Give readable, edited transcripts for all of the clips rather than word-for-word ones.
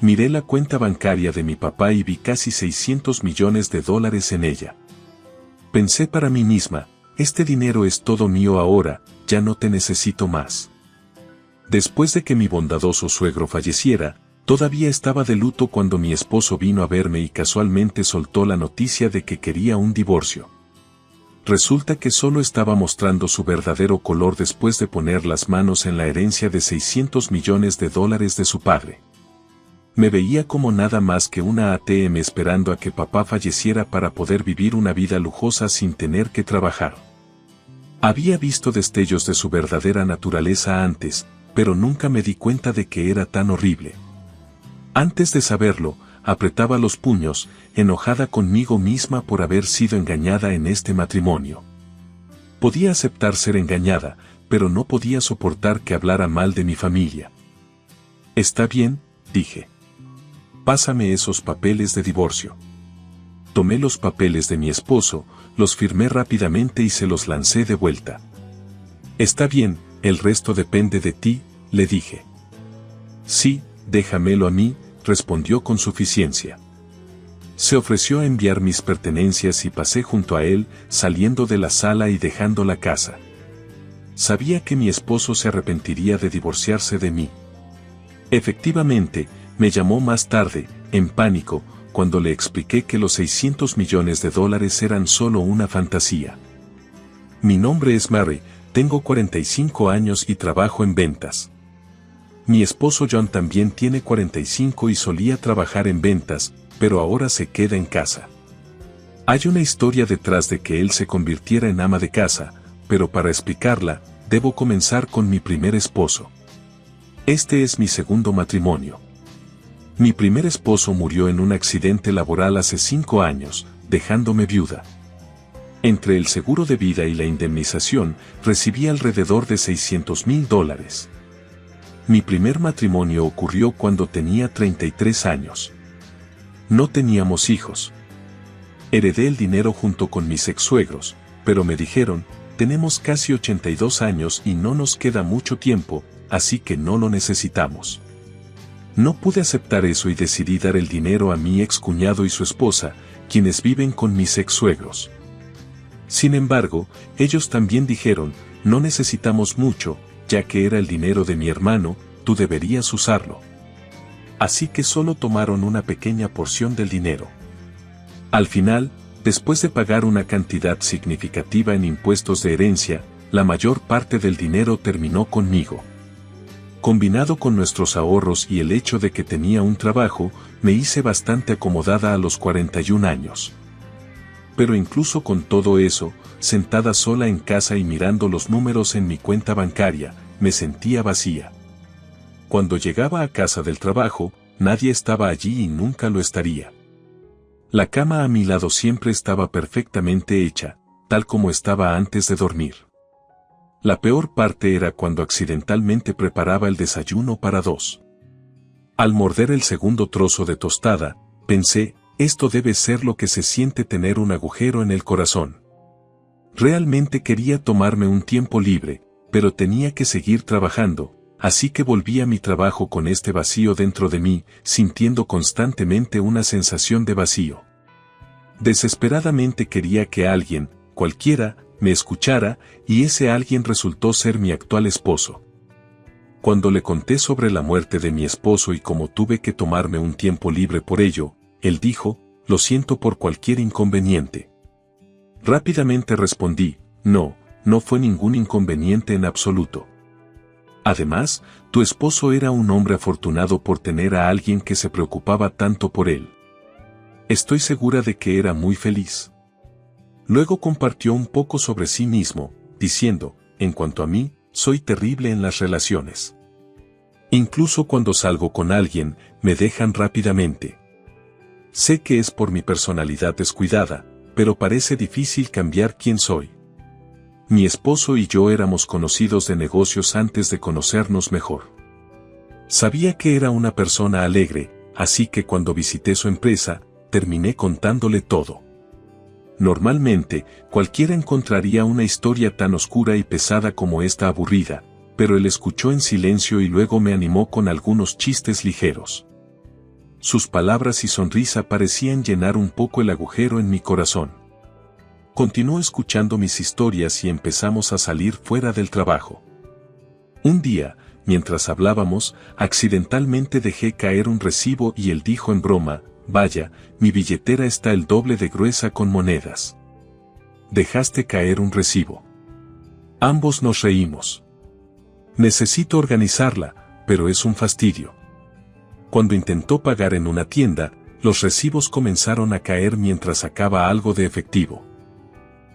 Miré la cuenta bancaria de mi papá y vi casi 600 millones de dólares en ella. Pensé para mí misma, este dinero es todo mío ahora, ya no te necesito más. Después de que mi bondadoso suegro falleciera, todavía estaba de luto cuando mi esposo vino a verme y casualmente soltó la noticia de que quería un divorcio. Resulta que solo estaba mostrando su verdadero color después de poner las manos en la herencia de 600 millones de dólares de su padre. Me veía como nada más que una ATM esperando a que papá falleciera para poder vivir una vida lujosa sin tener que trabajar. Había visto destellos de su verdadera naturaleza antes, pero nunca me di cuenta de que era tan horrible. Antes de saberlo, apretaba los puños, enojada conmigo misma por haber sido engañada en este matrimonio. Podía aceptar ser engañada, pero no podía soportar que hablara mal de mi familia. «Está bien», dije. «Pásame esos papeles de divorcio». Tomé los papeles de mi esposo, los firmé rápidamente y se los lancé de vuelta. «Está bien, el resto depende de ti», le dije. «Sí, déjamelo a mí», respondió con suficiencia. Se ofreció a enviar mis pertenencias y pasé junto a él, saliendo de la sala y dejando la casa. Sabía que mi esposo se arrepentiría de divorciarse de mí. Efectivamente, me llamó más tarde, en pánico, cuando le expliqué que los 600 millones de dólares eran solo una fantasía. «Mi nombre es Mary, tengo 45 años y trabajo en ventas. Mi esposo John también tiene 45 y solía trabajar en ventas, pero ahora se queda en casa. Hay una historia detrás de que él se convirtiera en ama de casa, pero para explicarla, debo comenzar con mi primer esposo. Este es mi segundo matrimonio. Mi primer esposo murió en un accidente laboral hace 5 años, dejándome viuda. Entre el seguro de vida y la indemnización, recibí alrededor de $600,000. Mi primer matrimonio ocurrió cuando tenía 33 años. No teníamos hijos. Heredé el dinero junto con mis ex-suegros, pero me dijeron, tenemos casi 82 años y no nos queda mucho tiempo, así que no lo necesitamos. No pude aceptar eso y decidí dar el dinero a mi ex-cuñado y su esposa, quienes viven con mis ex-suegros. Sin embargo, ellos también dijeron, no necesitamos mucho, ya que era el dinero de mi hermano, tú deberías usarlo. Así que solo tomaron una pequeña porción del dinero. Al final, después de pagar una cantidad significativa en impuestos de herencia, la mayor parte del dinero terminó conmigo. Combinado con nuestros ahorros y el hecho de que tenía un trabajo, me hice bastante acomodada a los 41 años. Pero incluso con todo eso, sentada sola en casa y mirando los números en mi cuenta bancaria, me sentía vacía. Cuando llegaba a casa del trabajo, nadie estaba allí y nunca lo estaría. La cama a mi lado siempre estaba perfectamente hecha, tal como estaba antes de dormir. La peor parte era cuando accidentalmente preparaba el desayuno para 2. Al morder el segundo trozo de tostada, pensé, esto debe ser lo que se siente tener un agujero en el corazón. Realmente quería tomarme un tiempo libre, pero tenía que seguir trabajando, así que volví a mi trabajo con este vacío dentro de mí, sintiendo constantemente una sensación de vacío. Desesperadamente quería que alguien, cualquiera, me escuchara, y ese alguien resultó ser mi actual esposo. Cuando le conté sobre la muerte de mi esposo y cómo tuve que tomarme un tiempo libre por ello, él dijo, lo siento por cualquier inconveniente. Rápidamente respondí, no fue ningún inconveniente en absoluto. Además, tu esposo era un hombre afortunado por tener a alguien que se preocupaba tanto por él. Estoy segura de que era muy feliz. Luego compartió un poco sobre sí mismo, diciendo, en cuanto a mí, soy terrible en las relaciones. Incluso cuando salgo con alguien, me dejan rápidamente. Sé que es por mi personalidad descuidada, pero parece difícil cambiar quién soy. Mi esposo y yo éramos conocidos de negocios antes de conocernos mejor. Sabía que era una persona alegre, así que cuando visité su empresa, terminé contándole todo. Normalmente, cualquiera encontraría una historia tan oscura y pesada como esta aburrida, pero él escuchó en silencio y luego me animó con algunos chistes ligeros. Sus palabras y sonrisa parecían llenar un poco el agujero en mi corazón. Continuó escuchando mis historias y empezamos a salir fuera del trabajo. Un día, mientras hablábamos, accidentalmente dejé caer un recibo y él dijo en broma, «Vaya, mi billetera está el doble de gruesa con monedas». «¿Dejaste caer un recibo?» Ambos nos reímos. «Necesito organizarla, pero es un fastidio». Cuando intentó pagar en una tienda, los recibos comenzaron a caer mientras sacaba algo de efectivo.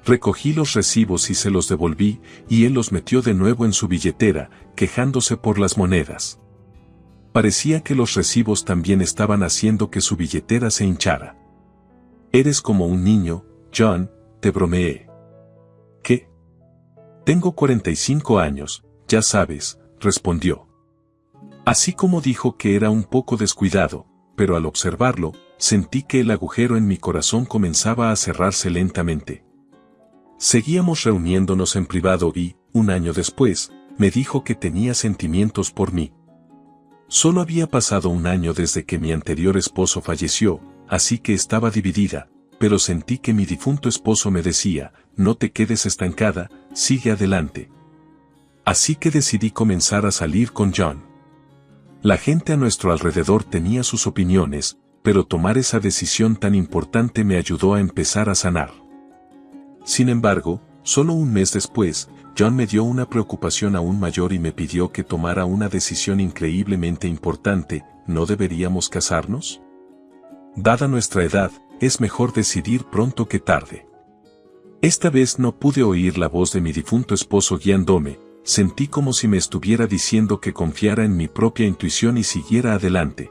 Recogí los recibos y se los devolví, y él los metió de nuevo en su billetera, quejándose por las monedas. Parecía que los recibos también estaban haciendo que su billetera se hinchara. «Eres como un niño, John», te bromeé. «¿Qué?» «Tengo 45 años, ya sabes», respondió. Así como dijo que era un poco descuidado, pero al observarlo, sentí que el agujero en mi corazón comenzaba a cerrarse lentamente. Seguíamos reuniéndonos en privado y, un año después, me dijo que tenía sentimientos por mí. Solo había pasado un año desde que mi anterior esposo falleció, así que estaba dividida, pero sentí que mi difunto esposo me decía, «No te quedes estancada, sigue adelante». Así que decidí comenzar a salir con John. La gente a nuestro alrededor tenía sus opiniones, pero tomar esa decisión tan importante me ayudó a empezar a sanar. Sin embargo, solo un mes después, John me dio una preocupación aún mayor y me pidió que tomara una decisión increíblemente importante. ¿No deberíamos casarnos? Dada nuestra edad, es mejor decidir pronto que tarde. Esta vez no pude oír la voz de mi difunto esposo guiándome, sentí como si me estuviera diciendo que confiara en mi propia intuición y siguiera adelante.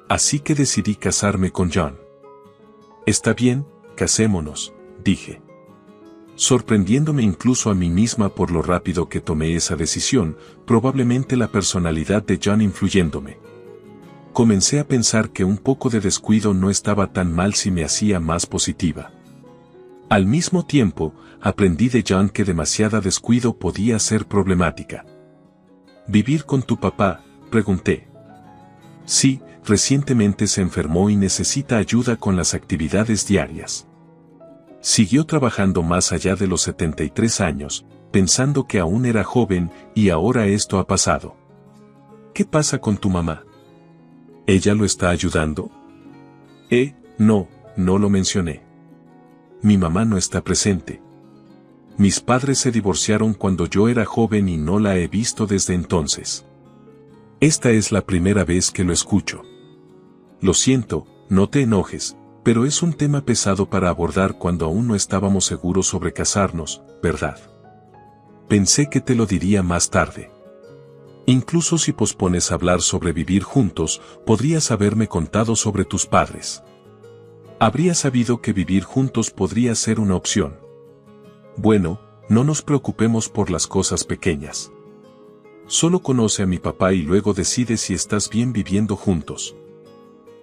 Así que decidí casarme con John. «Está bien, casémonos», dije. Sorprendiéndome incluso a mí misma por lo rápido que tomé esa decisión, probablemente la personalidad de John influyéndome. Comencé a pensar que un poco de descuido no estaba tan mal si me hacía más positiva. Al mismo tiempo, aprendí de John que demasiada descuido podía ser problemática. «¿Vivir con tu papá?», pregunté. «Sí, recientemente se enfermó y necesita ayuda con las actividades diarias». Siguió trabajando más allá de los 73 años, pensando que aún era joven, y ahora esto ha pasado. «¿Qué pasa con tu mamá? ¿Ella lo está ayudando?» No lo mencioné. Mi mamá no está presente. Mis padres se divorciaron cuando yo era joven y no la he visto desde entonces. Esta es la primera vez que lo escucho. Lo siento, no te enojes, pero es un tema pesado para abordar cuando aún no estábamos seguros sobre casarnos, ¿verdad? Pensé que te lo diría más tarde. Incluso si pospones hablar sobre vivir juntos, podrías haberme contado sobre tus padres. Habría sabido que vivir juntos podría ser una opción. Bueno, no nos preocupemos por las cosas pequeñas. Solo conoce a mi papá y luego decide si estás bien viviendo juntos.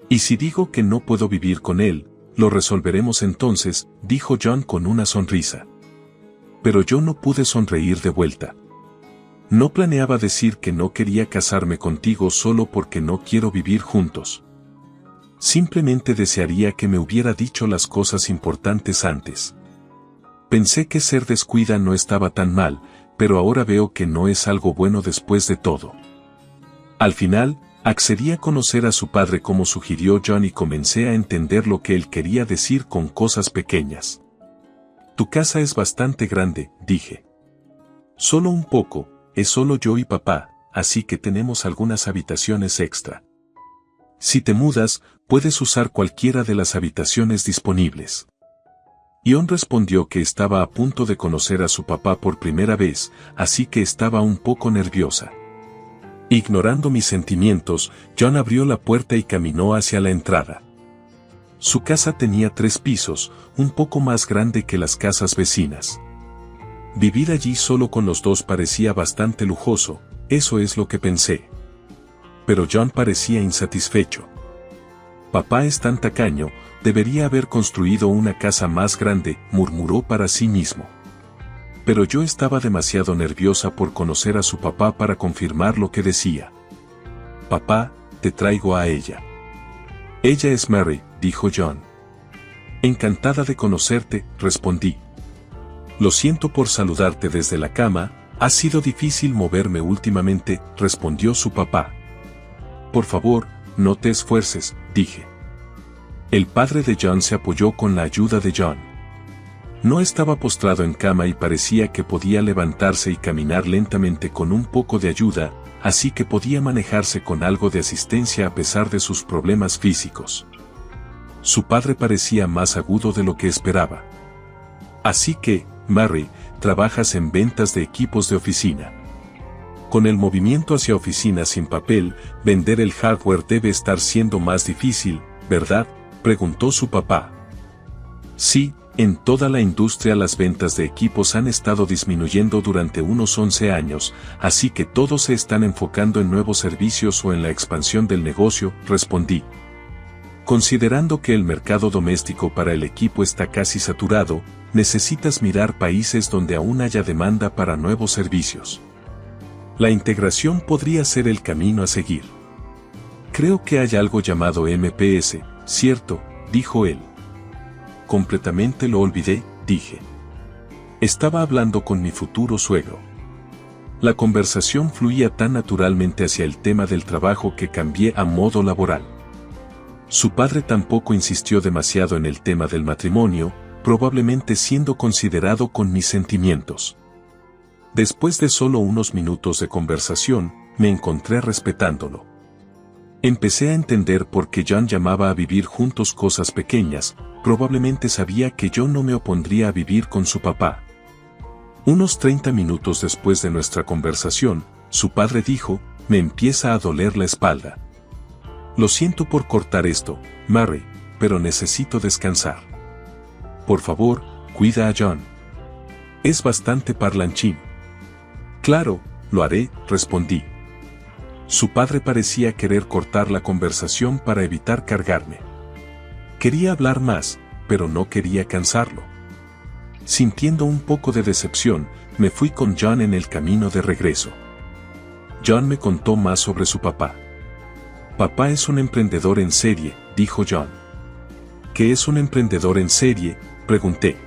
Y si digo que no puedo vivir con él, lo resolveremos entonces, dijo John con una sonrisa. Pero yo no pude sonreír de vuelta. No planeaba decir que no quería casarme contigo solo porque no quiero vivir juntos. Simplemente desearía que me hubiera dicho las cosas importantes antes. Pensé que ser descuida no estaba tan mal, pero ahora veo que no es algo bueno después de todo. Al final, accedí a conocer a su padre como sugirió John y comencé a entender lo que él quería decir con cosas pequeñas. Tu casa es bastante grande, dije. Solo un poco, es solo yo y papá, así que tenemos algunas habitaciones extra. Si te mudas, puedes usar cualquiera de las habitaciones disponibles. John respondió que estaba a punto de conocer a su papá por primera vez, así que estaba un poco nerviosa. Ignorando mis sentimientos, John abrió la puerta y caminó hacia la entrada. Su casa tenía 3 pisos, un poco más grande que las casas vecinas. Vivir allí solo con los dos parecía bastante lujoso, eso es lo que pensé. Pero John parecía insatisfecho. Papá es tan tacaño, debería haber construido una casa más grande, murmuró para sí mismo. Pero yo estaba demasiado nerviosa por conocer a su papá para confirmar lo que decía. Papá, te traigo a ella. Ella es Mary, dijo John. Encantada de conocerte, respondí. Lo siento por saludarte desde la cama, ha sido difícil moverme últimamente, respondió su papá. Por favor, no te esfuerces, dije. El padre de John se apoyó con la ayuda de John. No estaba postrado en cama y parecía que podía levantarse y caminar lentamente con un poco de ayuda, así que podía manejarse con algo de asistencia a pesar de sus problemas físicos. Su padre parecía más agudo de lo que esperaba. Así que, Mary, trabajas en ventas de equipos de oficina. Con el movimiento hacia oficinas sin papel, vender el hardware debe estar siendo más difícil, ¿verdad?, preguntó su papá. Sí, en toda la industria las ventas de equipos han estado disminuyendo durante unos 11 años, así que todos se están enfocando en nuevos servicios o en la expansión del negocio, respondí. Considerando que el mercado doméstico para el equipo está casi saturado, necesitas mirar países donde aún haya demanda para nuevos servicios. La integración podría ser el camino a seguir. Creo que hay algo llamado MPS, ¿cierto?, dijo él. Completamente lo olvidé, dije. Estaba hablando con mi futuro suegro. La conversación fluía tan naturalmente hacia el tema del trabajo que cambié a modo laboral. Su padre tampoco insistió demasiado en el tema del matrimonio, probablemente siendo considerado con mis sentimientos. Después de solo unos minutos de conversación, me encontré respetándolo. Empecé a entender por qué John llamaba a vivir juntos cosas pequeñas, probablemente sabía que yo no me opondría a vivir con su papá. Unos 30 minutos después de nuestra conversación, su padre dijo, me empieza a doler la espalda. Lo siento por cortar esto, Mary, pero necesito descansar. Por favor, cuida a John. Es bastante parlanchín. Claro, lo haré, respondí. Su padre parecía querer cortar la conversación para evitar cargarme. Quería hablar más, pero no quería cansarlo. Sintiendo un poco de decepción, me fui con John en el camino de regreso. John me contó más sobre su papá. Papá es un emprendedor en serie, dijo John. ¿Qué es un emprendedor en serie?, pregunté.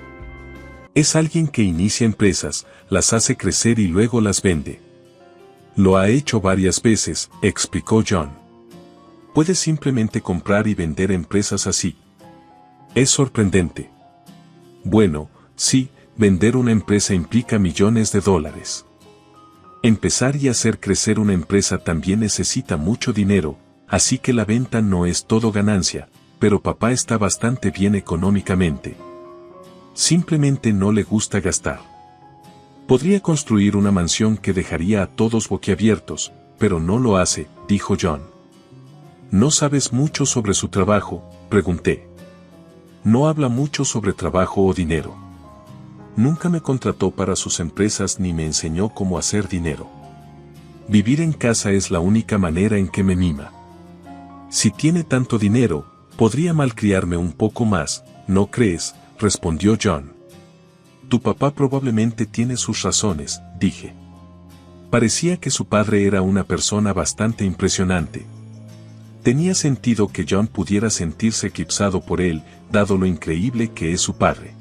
Es alguien que inicia empresas, las hace crecer y luego las vende. Lo ha hecho varias veces, explicó John. Puedes simplemente comprar y vender empresas así. Es sorprendente. Bueno, sí, vender una empresa implica millones de dólares. Empezar y hacer crecer una empresa también necesita mucho dinero, así que la venta no es todo ganancia, pero papá está bastante bien económicamente. Simplemente no le gusta gastar. Podría construir una mansión que dejaría a todos boquiabiertos, pero no lo hace, dijo John. ¿No sabes mucho sobre su trabajo?, pregunté. No habla mucho sobre trabajo o dinero. Nunca me contrató para sus empresas ni me enseñó cómo hacer dinero. Vivir en casa es la única manera en que me mima. Si tiene tanto dinero, podría malcriarme un poco más, ¿no crees?, respondió John. Tu papá probablemente tiene sus razones, dije. Parecía que su padre era una persona bastante impresionante. Tenía sentido que John pudiera sentirse eclipsado por él, dado lo increíble que es su padre.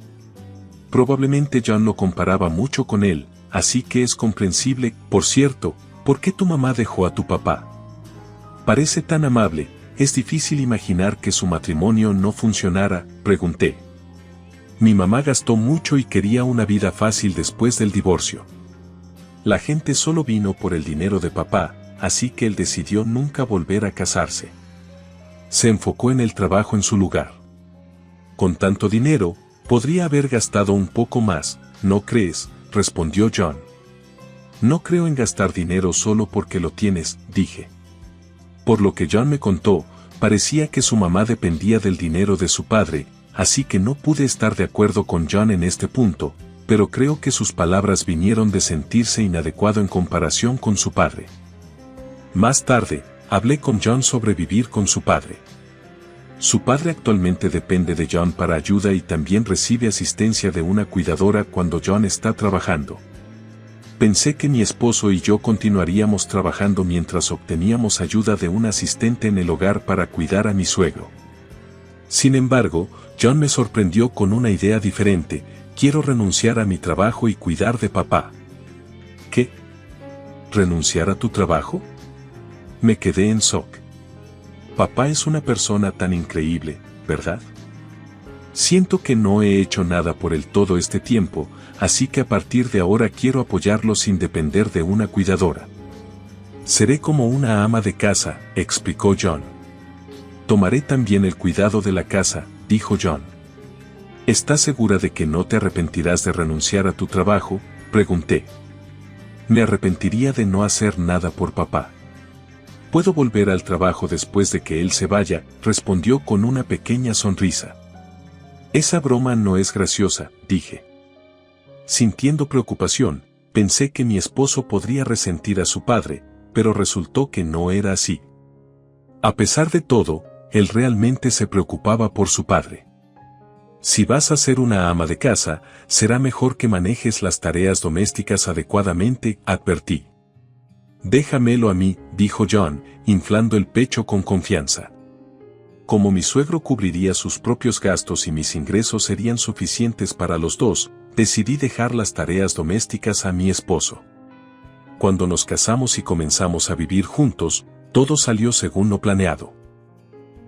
Probablemente John lo comparaba mucho con él, así que es comprensible. Por cierto, ¿por qué tu mamá dejó a tu papá? Parece tan amable, es difícil imaginar que su matrimonio no funcionara, pregunté. Mi mamá gastó mucho y quería una vida fácil después del divorcio. La gente solo vino por el dinero de papá, así que él decidió nunca volver a casarse. Se enfocó en el trabajo en su lugar. Con tanto dinero, podría haber gastado un poco más, ¿no crees?, respondió John. No creo en gastar dinero solo porque lo tienes, dije. Por lo que John me contó, parecía que su mamá dependía del dinero de su padre, así que no pude estar de acuerdo con John en este punto, pero creo que sus palabras vinieron de sentirse inadecuado en comparación con su padre. Más tarde, hablé con John sobre vivir con su padre. Su padre actualmente depende de John para ayuda y también recibe asistencia de una cuidadora cuando John está trabajando. Pensé que mi esposo y yo continuaríamos trabajando mientras obteníamos ayuda de un asistente en el hogar para cuidar a mi suegro. Sin embargo, John me sorprendió con una idea diferente: quiero renunciar a mi trabajo y cuidar de papá. ¿Qué? ¿Renunciar a tu trabajo? Me quedé en shock. Papá es una persona tan increíble, ¿verdad? Siento que no he hecho nada por él todo este tiempo, así que a partir de ahora quiero apoyarlo sin depender de una cuidadora. Seré como una ama de casa, explicó John. Tomaré también el cuidado de la casa, dijo John. ¿Estás segura de que no te arrepentirás de renunciar a tu trabajo?, pregunté. Me arrepentiría de no hacer nada por papá. Puedo volver al trabajo después de que él se vaya, respondió con una pequeña sonrisa. Esa broma no es graciosa, dije. Sintiendo preocupación, pensé que mi esposo podría resentir a su padre, pero resultó que no era así. A pesar de todo, él realmente se preocupaba por su padre. Si vas a ser una ama de casa, será mejor que manejes las tareas domésticas adecuadamente, advertí. Déjamelo a mí, dijo John, inflando el pecho con confianza. Como mi suegro cubriría sus propios gastos y mis ingresos serían suficientes para los dos, decidí dejar las tareas domésticas a mi esposo. Cuando nos casamos y comenzamos a vivir juntos, todo salió según lo planeado.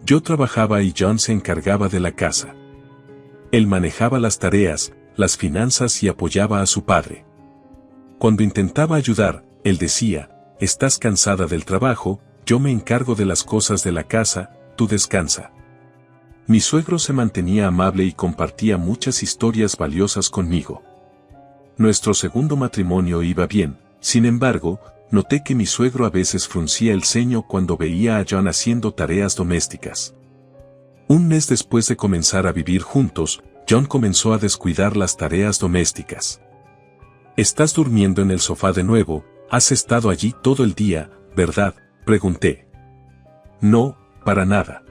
Yo trabajaba y John se encargaba de la casa. Él manejaba las tareas, las finanzas y apoyaba a su padre. Cuando intentaba ayudar, él decía: «Estás cansada del trabajo, yo me encargo de las cosas de la casa, tú descansa». Mi suegro se mantenía amable y compartía muchas historias valiosas conmigo. Nuestro segundo matrimonio iba bien, sin embargo, noté que mi suegro a veces fruncía el ceño cuando veía a John haciendo tareas domésticas. Un mes después de comenzar a vivir juntos, John comenzó a descuidar las tareas domésticas. «¿Estás durmiendo en el sofá de nuevo? Has estado allí todo el día, ¿verdad?», pregunté. «No, para nada.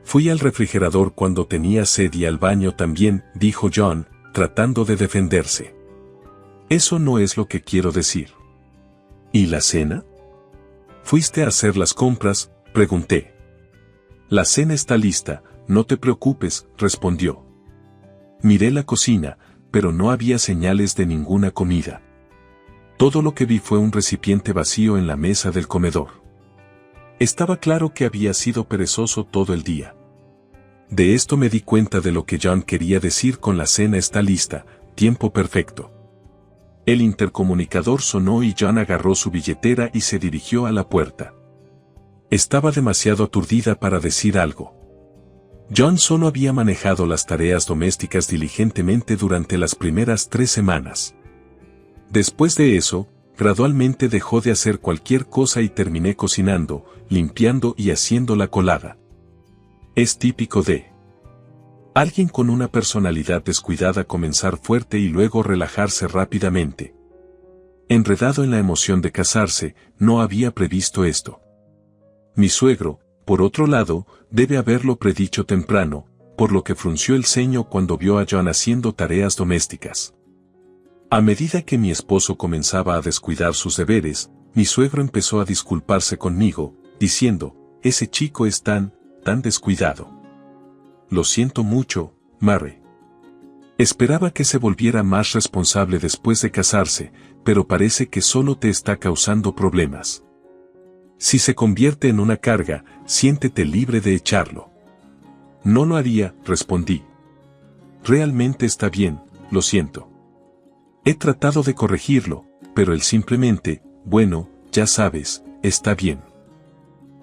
Fui al refrigerador cuando tenía sed y al baño también», dijo John, tratando de defenderse. «Eso no es lo que quiero decir». «¿Y la cena?». «¿Fuiste a hacer las compras?», pregunté. «La cena está lista, no te preocupes», respondió. Miré la cocina, pero no había señales de ninguna comida. Todo lo que vi fue un recipiente vacío en la mesa del comedor. Estaba claro que había sido perezoso todo el día. De esto me di cuenta de lo que John quería decir con «la cena está lista, tiempo perfecto». El intercomunicador sonó y John agarró su billetera y se dirigió a la puerta. Estaba demasiado aturdida para decir algo. John solo había manejado las tareas domésticas diligentemente durante las primeras 3 semanas. Después de eso, gradualmente dejó de hacer cualquier cosa y terminé cocinando, limpiando y haciendo la colada. Es típico de alguien con una personalidad descuidada comenzar fuerte y luego relajarse rápidamente. Enredado en la emoción de casarse, no había previsto esto. Mi suegro, por otro lado, debe haberlo predicho temprano, por lo que frunció el ceño cuando vio a John haciendo tareas domésticas. A medida que mi esposo comenzaba a descuidar sus deberes, mi suegro empezó a disculparse conmigo, diciendo: «Ese chico es tan descuidado. Lo siento mucho, Mary. Esperaba que se volviera más responsable después de casarse, pero parece que solo te está causando problemas. Si se convierte en una carga, siéntete libre de echarlo». «No lo haría», respondí. «Realmente está bien, lo siento. He tratado de corregirlo, pero él simplemente, bueno, ya sabes, está bien».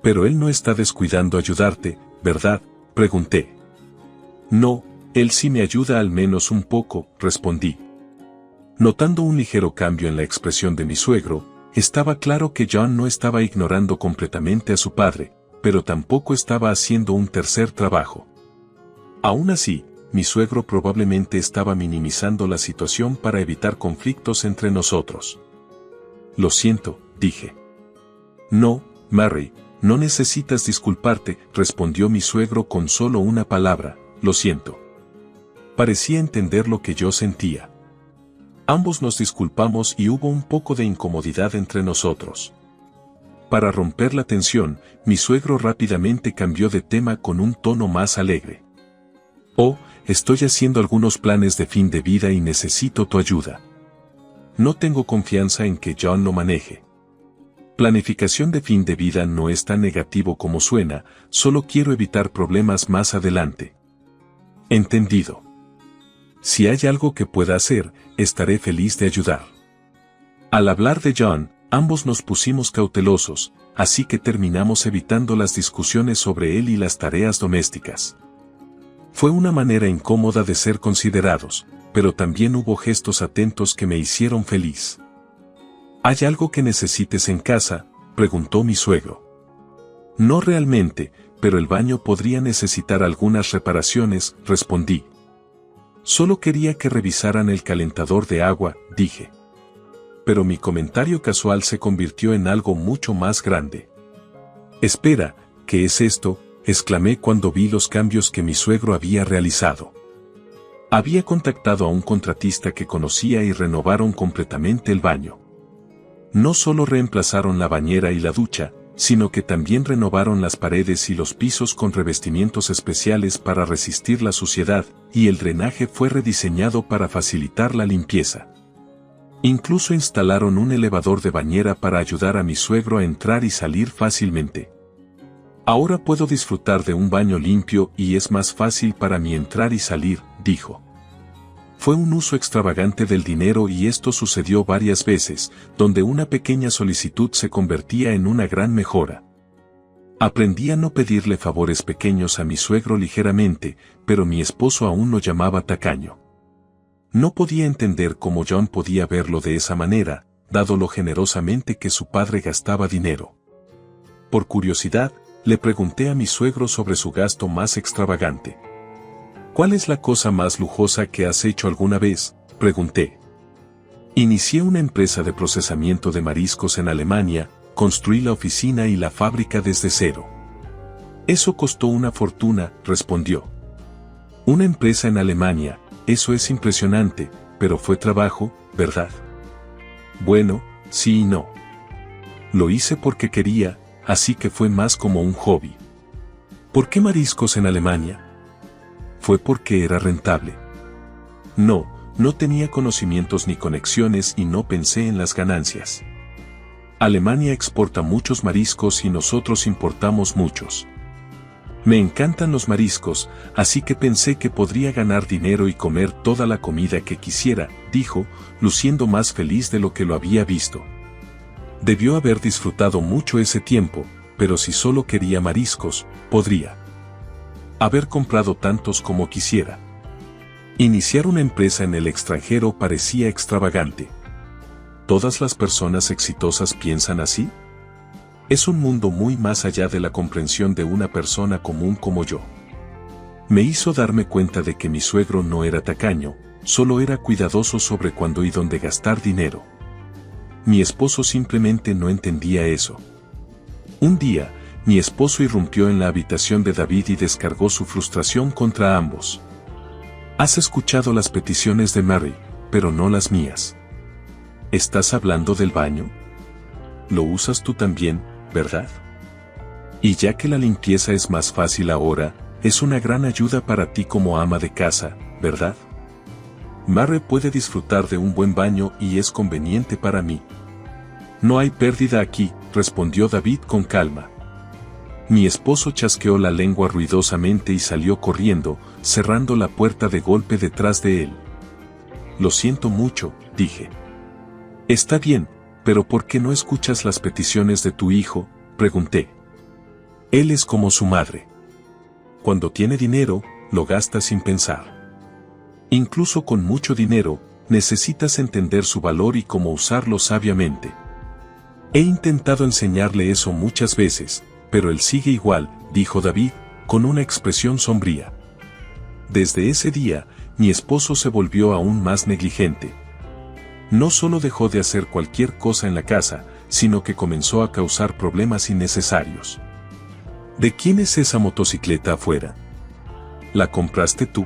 «Pero él no está descuidando ayudarte, ¿verdad?», pregunté. «No, él sí me ayuda al menos un poco», respondí. Notando un ligero cambio en la expresión de mi suegro, estaba claro que John no estaba ignorando completamente a su padre, pero tampoco estaba haciendo un tercer trabajo. Aún así, mi suegro probablemente estaba minimizando la situación para evitar conflictos entre nosotros. «Lo siento», dije. «No, Mary, no necesitas disculparte», respondió mi suegro con solo una palabra: «lo siento». Parecía entender lo que yo sentía. Ambos nos disculpamos y hubo un poco de incomodidad entre nosotros. Para romper la tensión, mi suegro rápidamente cambió de tema con un tono más alegre. Oh, estoy haciendo algunos planes de fin de vida y necesito tu ayuda. No tengo confianza en que John lo maneje. Planificación de fin de vida no es tan negativo como suena, solo quiero evitar problemas más adelante. Entendido. Si hay algo que pueda hacer, estaré feliz de ayudar. Al hablar de John, ambos nos pusimos cautelosos, así que terminamos evitando las discusiones sobre él y las tareas domésticas. Fue una manera incómoda de ser considerados, pero también hubo gestos atentos que me hicieron feliz. ¿Hay algo que necesites en casa?, preguntó mi suegro. No realmente, pero el baño podría necesitar algunas reparaciones, respondí. Solo quería que revisaran el calentador de agua, dije. Pero mi comentario casual se convirtió en algo mucho más grande. Espera, ¿qué es esto?, exclamé cuando vi los cambios que mi suegro había realizado. Había contactado a un contratista que conocía y renovaron completamente el baño. No solo reemplazaron la bañera y la ducha, sino que también renovaron las paredes y los pisos con revestimientos especiales para resistir la suciedad, y el drenaje fue rediseñado para facilitar la limpieza. Incluso instalaron un elevador de bañera para ayudar a mi suegro a entrar y salir fácilmente. Ahora puedo disfrutar de un baño limpio y es más fácil para mí entrar y salir, dijo. Fue un uso extravagante del dinero y esto sucedió varias veces, donde una pequeña solicitud se convertía en una gran mejora. Aprendí a no pedirle favores pequeños a mi suegro ligeramente, pero mi esposo aún lo llamaba tacaño. No podía entender cómo John podía verlo de esa manera, dado lo generosamente que su padre gastaba dinero. Por curiosidad, le pregunté a mi suegro sobre su gasto más extravagante. ¿Cuál es la cosa más lujosa que has hecho alguna vez?, pregunté. Inicié una empresa de procesamiento de mariscos en Alemania, construí la oficina y la fábrica desde cero. Eso costó una fortuna, respondió. Una empresa en Alemania, eso es impresionante, pero fue trabajo, ¿verdad? Bueno, sí y no. Lo hice porque quería, así que fue más como un hobby. ¿Por qué mariscos en Alemania? Fue porque era rentable. No tenía conocimientos ni conexiones y no pensé en las ganancias. Alemania exporta muchos mariscos y nosotros importamos muchos. Me encantan los mariscos, así que pensé que podría ganar dinero y comer toda la comida que quisiera, dijo, luciendo más feliz de lo que lo había visto. Debió haber disfrutado mucho ese tiempo, pero si solo quería mariscos, podría haber comprado tantos como quisiera. Iniciar una empresa en el extranjero parecía extravagante. ¿Todas las personas exitosas piensan así? Es un mundo muy más allá de la comprensión de una persona común como yo. Me hizo darme cuenta de que mi suegro no era tacaño, solo era cuidadoso sobre cuándo y dónde gastar dinero. Mi esposo simplemente no entendía eso. Un día, mi esposo irrumpió en la habitación de David y descargó su frustración contra ambos. Has escuchado las peticiones de Mary, pero no las mías. ¿Estás hablando del baño? Lo usas tú también, ¿verdad? Y ya que la limpieza es más fácil ahora, es una gran ayuda para ti como ama de casa, ¿verdad? Mary puede disfrutar de un buen baño y es conveniente para mí. No hay pérdida aquí, respondió David con calma. Mi esposo chasqueó la lengua ruidosamente y salió corriendo, cerrando la puerta de golpe detrás de él. Lo siento mucho, dije. Está bien, pero ¿por qué no escuchas las peticiones de tu hijo?, pregunté. Él es como su madre. Cuando tiene dinero, lo gasta sin pensar. Incluso con mucho dinero, necesitas entender su valor y cómo usarlo sabiamente. He intentado enseñarle eso muchas veces, pero él sigue igual, dijo David, con una expresión sombría. Desde ese día, mi esposo se volvió aún más negligente. No solo dejó de hacer cualquier cosa en la casa, sino que comenzó a causar problemas innecesarios. ¿De quién es esa motocicleta afuera? ¿La compraste tú?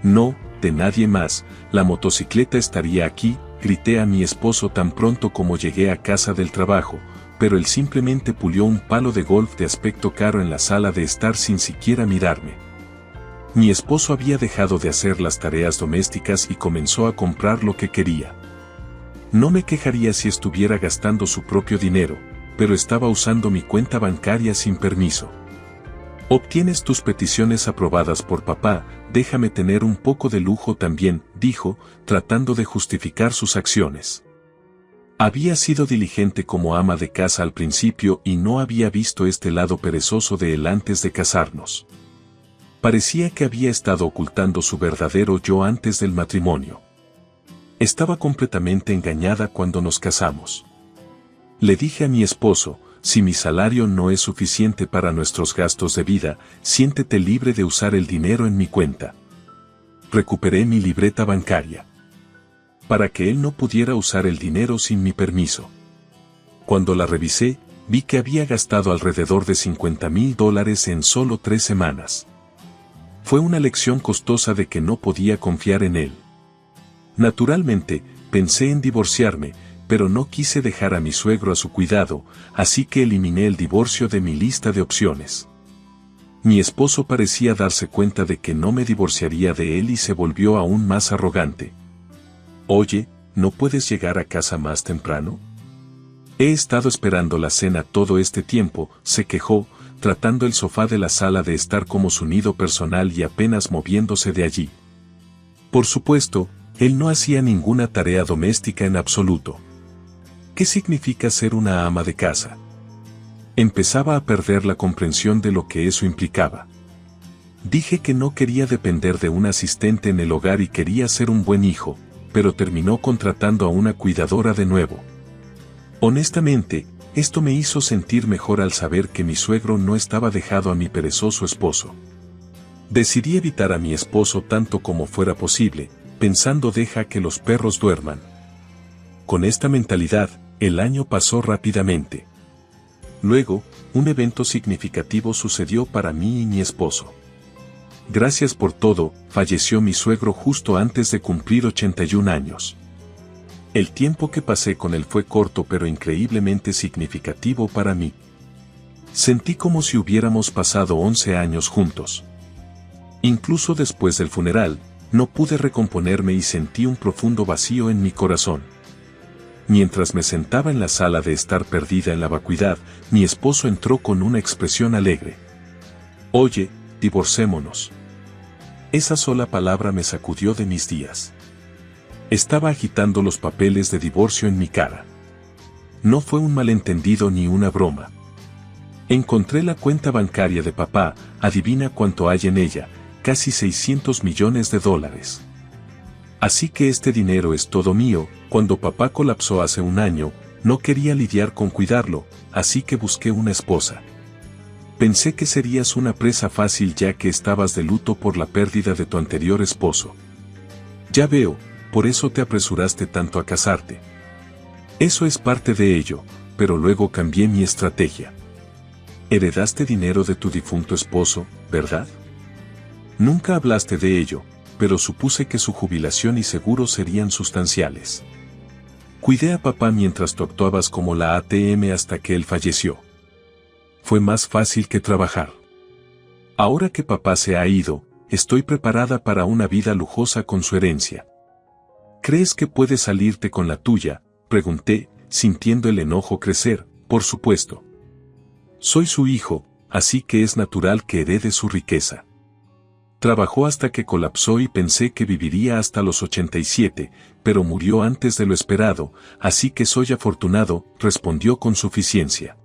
No, de nadie más, la motocicleta estaría aquí, grité a mi esposo tan pronto como llegué a casa del trabajo, pero él simplemente pulió un palo de golf de aspecto caro en la sala de estar sin siquiera mirarme. Mi esposo había dejado de hacer las tareas domésticas y comenzó a comprar lo que quería. No me quejaría si estuviera gastando su propio dinero, pero estaba usando mi cuenta bancaria sin permiso. Obtienes tus peticiones aprobadas por papá, déjame tener un poco de lujo también, dijo, tratando de justificar sus acciones. Había sido diligente como ama de casa al principio y no había visto este lado perezoso de él antes de casarnos. Parecía que había estado ocultando su verdadero yo antes del matrimonio. Estaba completamente engañada cuando nos casamos. Le dije a mi esposo, si mi salario no es suficiente para nuestros gastos de vida, siéntete libre de usar el dinero en mi cuenta. Recuperé mi libreta bancaria, para que él no pudiera usar el dinero sin mi permiso. Cuando la revisé, vi que había gastado alrededor de $50,000 en solo 3 semanas. Fue una lección costosa de que no podía confiar en él. Naturalmente, pensé en divorciarme, pero no quise dejar a mi suegro a su cuidado, así que eliminé el divorcio de mi lista de opciones. Mi esposo parecía darse cuenta de que no me divorciaría de él y se volvió aún más arrogante. Oye, ¿no puedes llegar a casa más temprano? He estado esperando la cena todo este tiempo, se quejó, tratando el sofá de la sala de estar como su nido personal y apenas moviéndose de allí. Por supuesto, él no hacía ninguna tarea doméstica en absoluto. ¿Qué significa ser una ama de casa? Empezaba a perder la comprensión de lo que eso implicaba. Dije que no quería depender de un asistente en el hogar y quería ser un buen hijo, pero terminó contratando a una cuidadora de nuevo. Honestamente, esto me hizo sentir mejor al saber que mi suegro no estaba dejado a mi perezoso esposo. Decidí evitar a mi esposo tanto como fuera posible, pensando deja que los perros duerman. Con esta mentalidad, el año pasó rápidamente. Luego, un evento significativo sucedió para mí y mi esposo. Gracias por todo, falleció mi suegro justo antes de cumplir 81 años. El tiempo que pasé con él fue corto pero increíblemente significativo para mí. Sentí como si hubiéramos pasado 11 años juntos. Incluso después del funeral, no pude recomponerme y sentí un profundo vacío en mi corazón. Mientras me sentaba en la sala de estar perdida en la vacuidad, mi esposo entró con una expresión alegre. Oye, divorcémonos. Esa sola palabra me sacudió de mis días. Estaba agitando los papeles de divorcio en mi cara. No fue un malentendido ni una broma. Encontré la cuenta bancaria de papá, adivina cuánto hay en ella, casi $600 millones. Así que este dinero es todo mío. Cuando papá colapsó hace un año, no quería lidiar con cuidarlo, así que busqué una esposa. Pensé que serías una presa fácil ya que estabas de luto por la pérdida de tu anterior esposo. Ya veo, por eso te apresuraste tanto a casarte. Eso es parte de ello, pero luego cambié mi estrategia. Heredaste dinero de tu difunto esposo, ¿verdad? Nunca hablaste de ello, pero supuse que su jubilación y seguro serían sustanciales. Cuidé a papá mientras tú actuabas como la ATM hasta que él falleció. Fue más fácil que trabajar. Ahora que papá se ha ido, estoy preparada para una vida lujosa con su herencia. ¿Crees que puedes salirte con la tuya?, pregunté, sintiendo el enojo crecer. Por supuesto. Soy su hijo, así que es natural que herede su riqueza. Trabajó hasta que colapsó y pensé que viviría hasta los 87, pero murió antes de lo esperado, así que soy afortunado, respondió con suficiencia.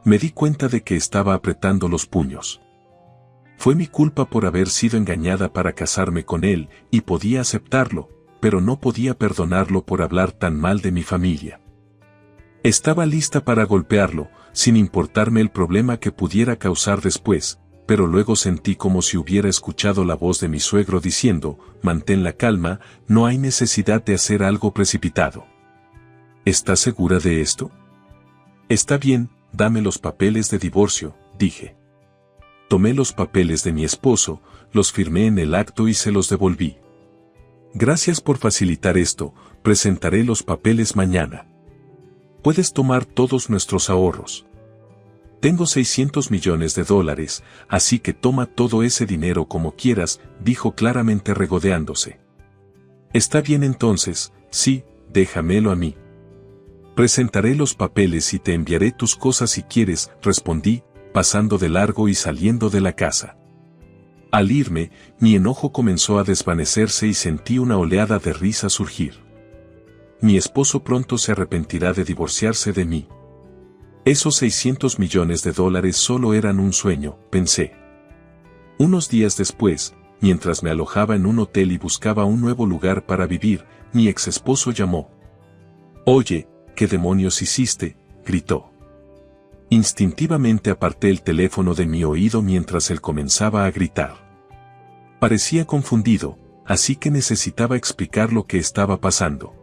Me di cuenta de que estaba apretando los puños. Fue mi culpa por haber sido engañada para casarme con él, y podía aceptarlo, pero no podía perdonarlo por hablar tan mal de mi familia. Estaba lista para golpearlo, sin importarme el problema que pudiera causar después, pero luego sentí como si hubiera escuchado la voz de mi suegro diciendo, mantén la calma, no hay necesidad de hacer algo precipitado. ¿Estás segura de esto? Está bien, dame los papeles de divorcio, dije. Tomé los papeles de mi esposo, los firmé en el acto y se los devolví. Gracias por facilitar esto, presentaré los papeles mañana. Puedes tomar todos nuestros ahorros. Tengo 600 millones de dólares, así que toma todo ese dinero como quieras, dijo claramente regodeándose. Está bien entonces, sí, déjamelo a mí. Presentaré los papeles y te enviaré tus cosas si quieres, respondí, pasando de largo y saliendo de la casa. Al irme, mi enojo comenzó a desvanecerse y sentí una oleada de risa surgir. Mi esposo pronto se arrepentirá de divorciarse de mí. Esos 600 millones de dólares solo eran un sueño, pensé. Unos días después, mientras me alojaba en un hotel y buscaba un nuevo lugar para vivir, mi ex esposo llamó. «Oye, ¿qué demonios hiciste?», gritó. Instintivamente aparté el teléfono de mi oído mientras él comenzaba a gritar. Parecía confundido, así que necesitaba explicar lo que estaba pasando.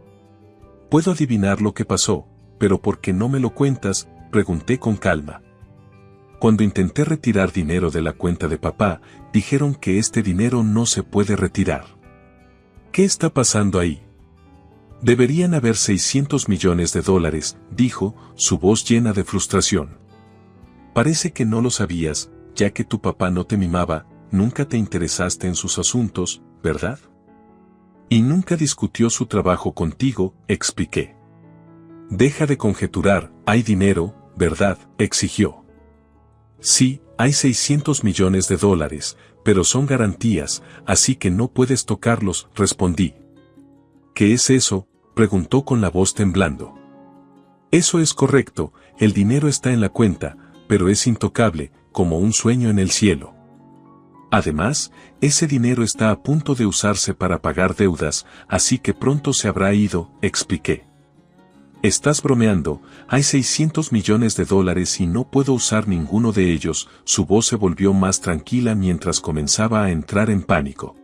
«Puedo adivinar lo que pasó, pero ¿por qué no me lo cuentas?», pregunté con calma. Cuando intenté retirar dinero de la cuenta de papá, dijeron que este dinero no se puede retirar. ¿Qué está pasando ahí? Deberían haber 600 millones de dólares, dijo, su voz llena de frustración. Parece que no lo sabías, ya que tu papá no te mimaba, nunca te interesaste en sus asuntos, ¿verdad? Y nunca discutió su trabajo contigo, expliqué. Deja de conjeturar, hay dinero, ¿verdad?, exigió. Sí, hay 600 millones de dólares, pero son garantías, así que no puedes tocarlos, respondí. ¿Qué es eso?, preguntó con la voz temblando. Eso es correcto, el dinero está en la cuenta, pero es intocable, como un sueño en el cielo. Además, ese dinero está a punto de usarse para pagar deudas, así que pronto se habrá ido, expliqué. Estás bromeando, hay 600 millones de dólares y no puedo usar ninguno de ellos, su voz se volvió más tranquila mientras comenzaba a entrar en pánico.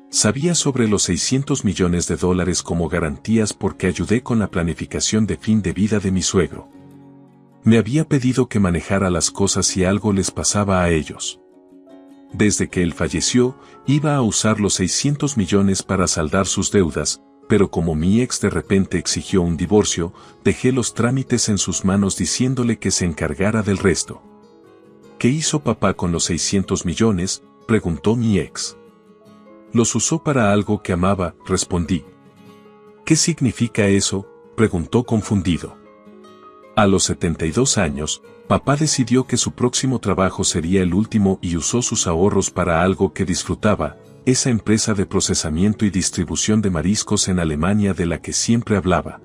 Sabía sobre los 600 millones de dólares como garantías porque ayudé con la planificación de fin de vida de mi suegro. Me había pedido que manejara las cosas si algo les pasaba a ellos. Desde que él falleció, iba a usar los 600 millones para saldar sus deudas, pero como mi ex de repente exigió un divorcio, dejé los trámites en sus manos diciéndole que se encargara del resto. ¿Qué hizo papá con los 600 millones?, preguntó mi ex. Los usó para algo que amaba, respondí. ¿Qué significa eso?, preguntó confundido. A los 72 años, papá decidió que su próximo trabajo sería el último y usó sus ahorros para algo que disfrutaba, esa empresa de procesamiento y distribución de mariscos en Alemania de la que siempre hablaba.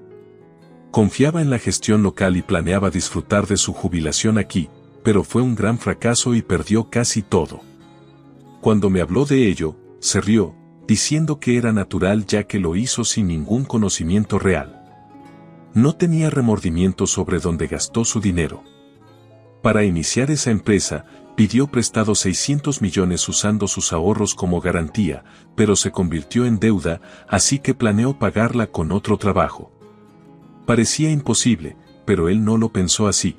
Confiaba en la gestión local y planeaba disfrutar de su jubilación aquí, pero fue un gran fracaso y perdió casi todo. Cuando me habló de ello, se rió, diciendo que era natural ya que lo hizo sin ningún conocimiento real. No tenía remordimiento sobre dónde gastó su dinero. Para iniciar esa empresa, pidió prestado 600 millones usando sus ahorros como garantía, pero se convirtió en deuda, así que planeó pagarla con otro trabajo. Parecía imposible, pero él no lo pensó así.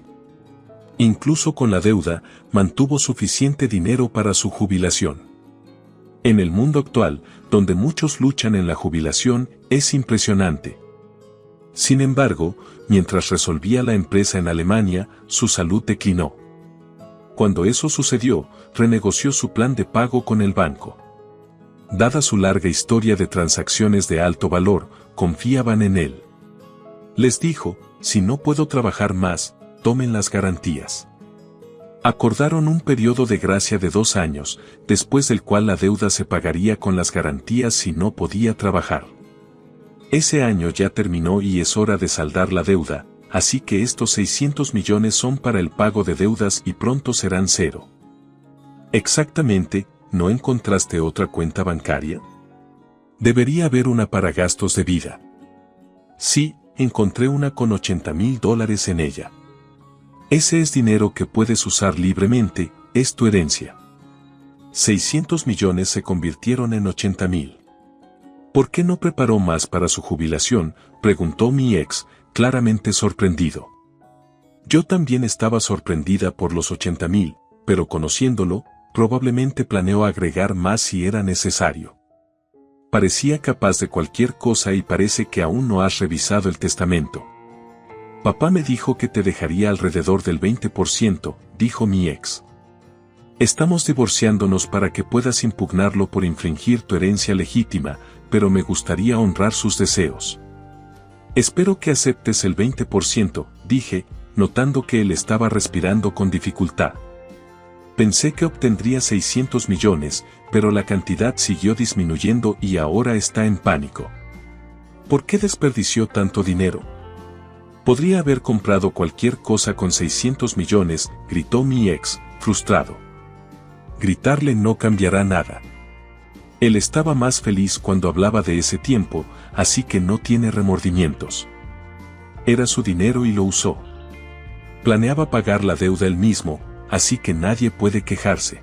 Incluso con la deuda, mantuvo suficiente dinero para su jubilación. En el mundo actual, donde muchos luchan en la jubilación, es impresionante. Sin embargo, mientras resolvía la empresa en Alemania, su salud declinó. Cuando eso sucedió, renegoció su plan de pago con el banco. Dada su larga historia de transacciones de alto valor, confiaban en él. Les dijo, si no puedo trabajar más, tomen las garantías. Acordaron un periodo de gracia de 2 años, después del cual la deuda se pagaría con las garantías si no podía trabajar. Ese año ya terminó y es hora de saldar la deuda, así que estos 600 millones son para el pago de deudas y pronto serán 0. Exactamente, ¿no encontraste otra cuenta bancaria? Debería haber una para gastos de vida. Sí, encontré una con $80,000 en ella. Ese es dinero que puedes usar libremente, es tu herencia. 600 millones se convirtieron en 80,000. ¿Por qué no preparó más para su jubilación?, preguntó mi ex, claramente sorprendido. Yo también estaba sorprendida por los 80,000, pero conociéndolo, probablemente planeó agregar más si era necesario. Parecía capaz de cualquier cosa y parece que aún no has revisado el testamento. Papá me dijo que te dejaría alrededor del 20%, dijo mi ex. Estamos divorciándonos para que puedas impugnarlo por infringir tu herencia legítima, pero me gustaría honrar sus deseos. Espero que aceptes el 20%, dije, notando que él estaba respirando con dificultad. Pensé que obtendría 600 millones, pero la cantidad siguió disminuyendo y ahora está en pánico. ¿Por qué desperdició tanto dinero? Podría haber comprado cualquier cosa con 600 millones, gritó mi ex, frustrado. Gritarle no cambiará nada. Él estaba más feliz cuando hablaba de ese tiempo, así que no tiene remordimientos. Era su dinero y lo usó. Planeaba pagar la deuda él mismo, así que nadie puede quejarse.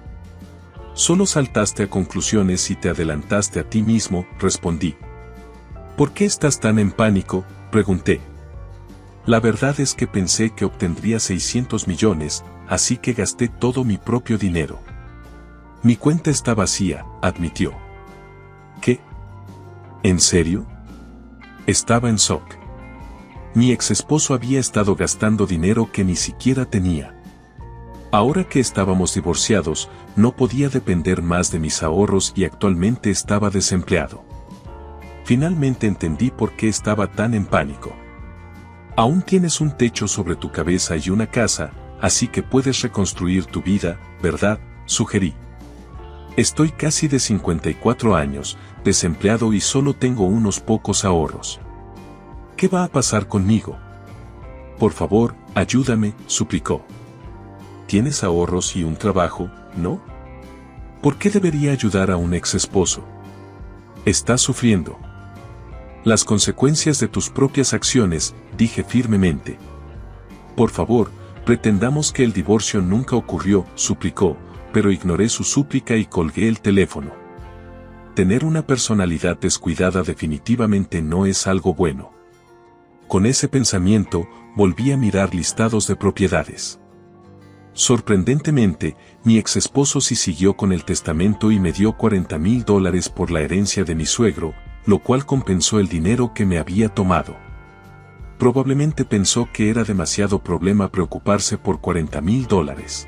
Solo saltaste a conclusiones y te adelantaste a ti mismo, respondí. ¿Por qué estás tan en pánico?, pregunté. La verdad es que pensé que obtendría 600 millones, así que gasté todo mi propio dinero. Mi cuenta está vacía, admitió. ¿Qué? ¿En serio? Estaba en shock. Mi ex esposo había estado gastando dinero que ni siquiera tenía. Ahora que estábamos divorciados, no podía depender más de mis ahorros y actualmente estaba desempleado. Finalmente entendí por qué estaba tan en pánico. Aún tienes un techo sobre tu cabeza y una casa, así que puedes reconstruir tu vida, ¿verdad?, sugerí. Estoy casi de 54 años, desempleado y solo tengo unos pocos ahorros. ¿Qué va a pasar conmigo? Por favor, ayúdame, suplicó. Tienes ahorros y un trabajo, ¿no? ¿Por qué debería ayudar a un ex esposo? Estás sufriendo las consecuencias de tus propias acciones, dije firmemente. Por favor, pretendamos que el divorcio nunca ocurrió, suplicó, pero ignoré su súplica y colgué el teléfono. Tener una personalidad descuidada definitivamente no es algo bueno. Con ese pensamiento, volví a mirar listados de propiedades. Sorprendentemente, mi ex esposo sí siguió con el testamento y me dio $40,000 por la herencia de mi suegro, lo cual compensó el dinero que me había tomado. Probablemente pensó que era demasiado problema preocuparse por $40,000.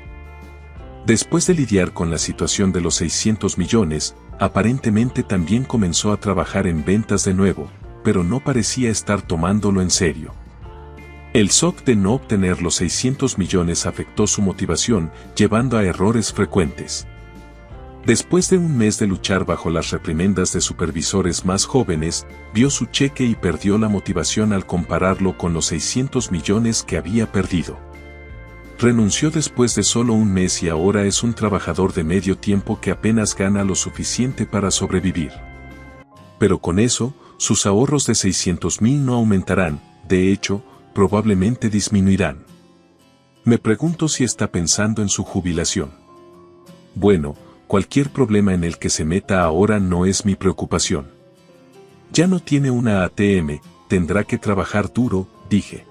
Después de lidiar con la situación de los 600 millones, aparentemente también comenzó a trabajar en ventas de nuevo, pero no parecía estar tomándolo en serio. El shock de no obtener los 600 millones afectó su motivación, llevando a errores frecuentes. Después de un mes de luchar bajo las reprimendas de supervisores más jóvenes, vio su cheque y perdió la motivación al compararlo con los 600 millones que había perdido. Renunció después de solo un mes y ahora es un trabajador de medio tiempo que apenas gana lo suficiente para sobrevivir. Pero con eso, sus ahorros de 600,000 no aumentarán, de hecho, probablemente disminuirán. Me pregunto si está pensando en su jubilación. Bueno, cualquier problema en el que se meta ahora no es mi preocupación. Ya no tiene una ATM, tendrá que trabajar duro, dije.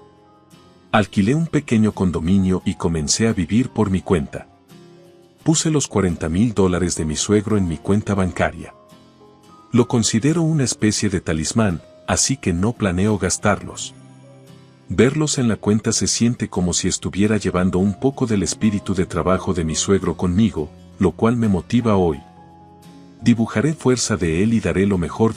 Alquilé un pequeño condominio y comencé a vivir por mi cuenta. Puse los $40,000 de mi suegro en mi cuenta bancaria. Lo considero una especie de talismán, así que no planeo gastarlos. Verlos en la cuenta se siente como si estuviera llevando un poco del espíritu de trabajo de mi suegro conmigo, lo cual me motiva hoy. Dibujaré fuerza de él y daré lo mejor